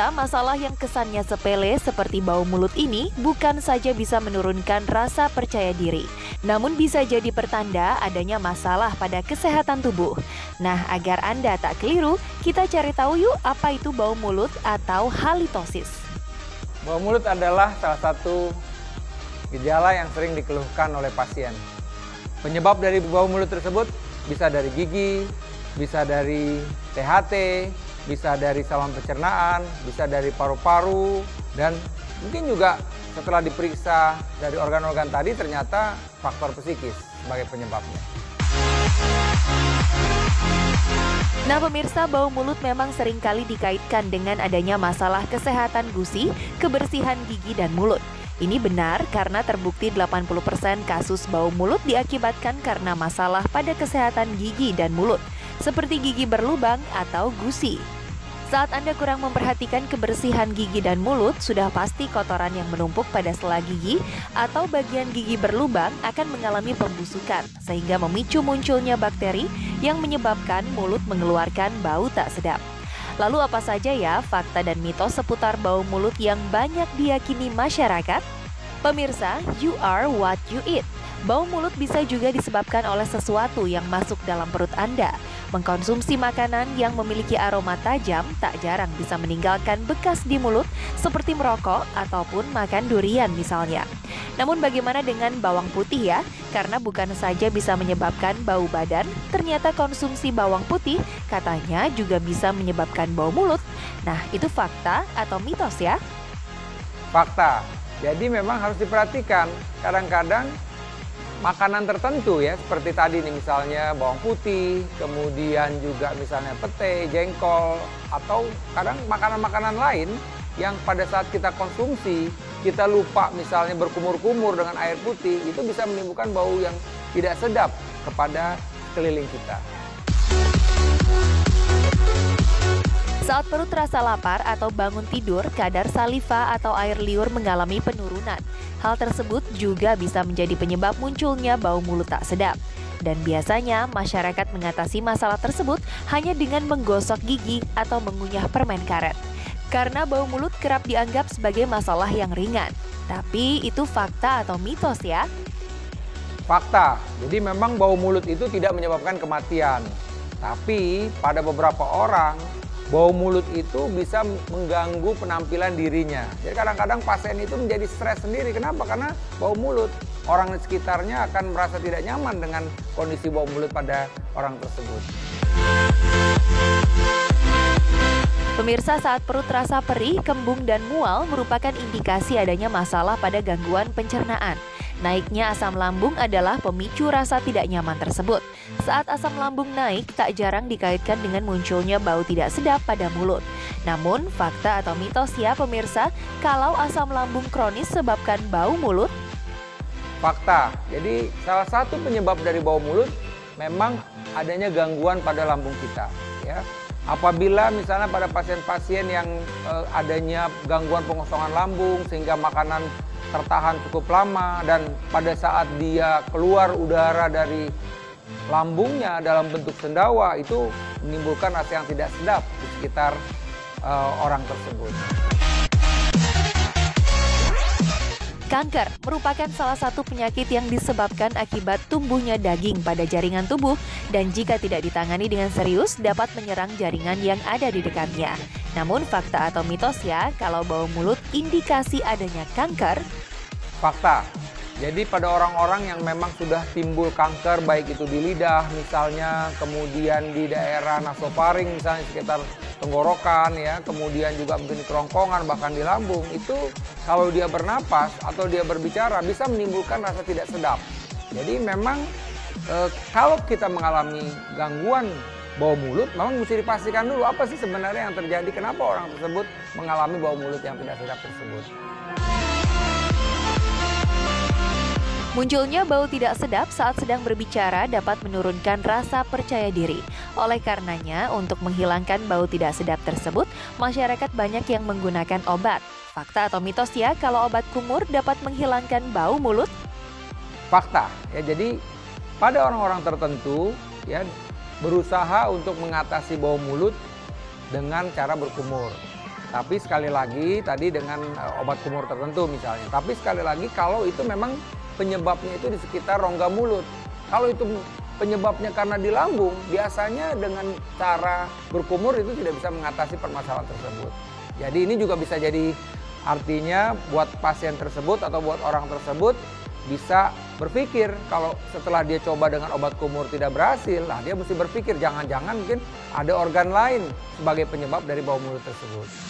Pemirsa, masalah yang kesannya sepele seperti bau mulut ini bukan saja bisa menurunkan rasa percaya diri, namun bisa jadi pertanda adanya masalah pada kesehatan tubuh. Nah, agar Anda tak keliru, kita cari tahu yuk apa itu bau mulut atau halitosis. Bau mulut adalah salah satu gejala yang sering dikeluhkan oleh pasien. Penyebab dari bau mulut tersebut bisa dari gigi, bisa dari THT, bisa dari saluran pencernaan, bisa dari paru-paru, dan mungkin juga setelah diperiksa dari organ-organ tadi ternyata faktor psikis sebagai penyebabnya. Nah pemirsa, bau mulut memang seringkali dikaitkan dengan adanya masalah kesehatan gusi, kebersihan gigi dan mulut. Ini benar karena terbukti 80% kasus bau mulut diakibatkan karena masalah pada kesehatan gigi dan mulut, seperti gigi berlubang atau gusi. Saat Anda kurang memperhatikan kebersihan gigi dan mulut, sudah pasti kotoran yang menumpuk pada sela gigi atau bagian gigi berlubang akan mengalami pembusukan, sehingga memicu munculnya bakteri yang menyebabkan mulut mengeluarkan bau tak sedap. Lalu apa saja ya fakta dan mitos seputar bau mulut yang banyak diyakini masyarakat? Pemirsa, you are what you eat. Bau mulut bisa juga disebabkan oleh sesuatu yang masuk dalam perut Anda. Mengkonsumsi makanan yang memiliki aroma tajam tak jarang bisa meninggalkan bekas di mulut seperti merokok ataupun makan durian misalnya. Namun bagaimana dengan bawang putih ya? Karena bukan saja bisa menyebabkan bau badan, ternyata konsumsi bawang putih katanya juga bisa menyebabkan bau mulut. Nah, itu fakta atau mitos ya? Fakta. Jadi memang harus diperhatikan. Kadang-kadang makanan tertentu ya, seperti tadi nih misalnya bawang putih, kemudian juga misalnya pete, jengkol, atau kadang makanan-makanan lain yang pada saat kita konsumsi, kita lupa misalnya berkumur-kumur dengan air putih, itu bisa menimbulkan bau yang tidak sedap kepada sekeliling kita. Saat perut terasa lapar atau bangun tidur, kadar saliva atau air liur mengalami penurunan. Hal tersebut juga bisa menjadi penyebab munculnya bau mulut tak sedap. Dan biasanya masyarakat mengatasi masalah tersebut hanya dengan menggosok gigi atau mengunyah permen karet. Karena bau mulut kerap dianggap sebagai masalah yang ringan. Tapi itu fakta atau mitos ya? Fakta. Jadi memang bau mulut itu tidak menyebabkan kematian. Tapi pada beberapa orang, bau mulut itu bisa mengganggu penampilan dirinya. Jadi kadang-kadang pasien itu menjadi stres sendiri. Kenapa? Karena bau mulut. Orang di sekitarnya akan merasa tidak nyaman dengan kondisi bau mulut pada orang tersebut. Pemirsa, saat perut terasa perih, kembung dan mual merupakan indikasi adanya masalah pada gangguan pencernaan. Naiknya asam lambung adalah pemicu rasa tidak nyaman tersebut. Saat asam lambung naik, tak jarang dikaitkan dengan munculnya bau tidak sedap pada mulut. Namun, fakta atau mitos ya pemirsa, kalau asam lambung kronis sebabkan bau mulut? Fakta. Jadi salah satu penyebab dari bau mulut memang adanya gangguan pada lambung kita. Ya. Apabila misalnya pada pasien-pasien yang adanya gangguan pengosongan lambung sehingga makanan tertahan cukup lama dan pada saat dia keluar udara dari lambungnya dalam bentuk sendawa, itu menimbulkan rasa yang tidak sedap di sekitar orang tersebut. Kanker merupakan salah satu penyakit yang disebabkan akibat tumbuhnya daging pada jaringan tubuh dan jika tidak ditangani dengan serius dapat menyerang jaringan yang ada di dekatnya. Namun fakta atau mitos ya, kalau bau mulut indikasi adanya kanker? Fakta. Jadi pada orang-orang yang memang sudah timbul kanker, baik itu di lidah misalnya, kemudian di daerah nasofaring misalnya sekitar tenggorokan ya, kemudian juga mungkin di kerongkongan bahkan di lambung, itu kalau dia bernapas atau dia berbicara bisa menimbulkan rasa tidak sedap. Jadi memang kalau kita mengalami gangguan bau mulut, memang mesti dipastikan dulu apa sih sebenarnya yang terjadi, kenapa orang tersebut mengalami bau mulut yang tidak sedap tersebut. Munculnya bau tidak sedap saat sedang berbicara dapat menurunkan rasa percaya diri. Oleh karenanya, untuk menghilangkan bau tidak sedap tersebut, masyarakat banyak yang menggunakan obat. Fakta atau mitos ya, kalau obat kumur dapat menghilangkan bau mulut? Fakta. Ya, jadi pada orang-orang tertentu ya berusaha untuk mengatasi bau mulut dengan cara berkumur. Tapi sekali lagi tadi dengan obat kumur tertentu misalnya. Tapi sekali lagi kalau itu memang penyebabnya itu di sekitar rongga mulut. Kalau itu penyebabnya karena di lambung, biasanya dengan cara berkumur itu tidak bisa mengatasi permasalahan tersebut. Jadi ini juga bisa jadi artinya buat pasien tersebut atau buat orang tersebut bisa berpikir kalau setelah dia coba dengan obat kumur tidak berhasil, lah dia mesti berpikir jangan-jangan mungkin ada organ lain sebagai penyebab dari bau mulut tersebut.